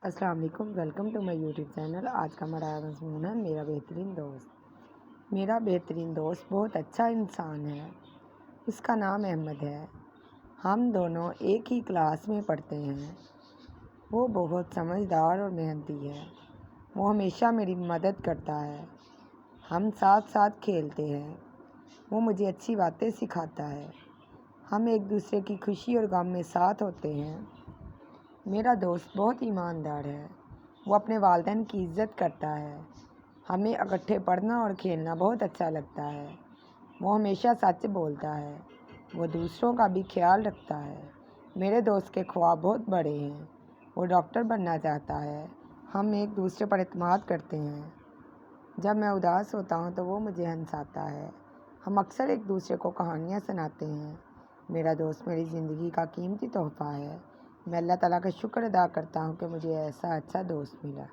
السلام علیکم، welcome to my YouTube channel. آج کا ہمارا مضمون ہے میرا بہترین دوست۔ میرا بہترین دوست بہت اچھا انسان ہے۔ اس کا نام احمد ہے۔ ہم دونوں ایک ہی کلاس میں پڑھتے ہیں۔ وہ بہت سمجھدار اور محنتی ہے۔ وہ ہمیشہ میری مدد کرتا ہے۔ ہم ساتھ ساتھ کھیلتے ہیں۔ وہ مجھے اچھی باتیں سکھاتا ہے۔ ہم ایک دوسرے کی خوشی اور غم میں ساتھ ہوتے ہیں۔ میرا دوست بہت ایماندار ہے۔ وہ اپنے والدین کی عزت کرتا ہے۔ ہمیں اکٹھے پڑھنا اور کھیلنا بہت اچھا لگتا ہے۔ وہ ہمیشہ سچ بولتا ہے۔ وہ دوسروں کا بھی خیال رکھتا ہے۔ میرے دوست کے خواب بہت بڑے ہیں۔ وہ ڈاکٹر بننا چاہتا ہے۔ ہم ایک دوسرے پر اعتماد کرتے ہیں۔ جب میں اداس ہوتا ہوں تو وہ مجھے ہنساتا ہے۔ ہم اکثر ایک دوسرے کو کہانیاں سناتے ہیں۔ میرا دوست میری زندگی کا قیمتی تحفہ ہے۔ میں اللہ تعالیٰ کا شکر ادا کرتا ہوں کہ مجھے ایسا اچھا دوست ملا۔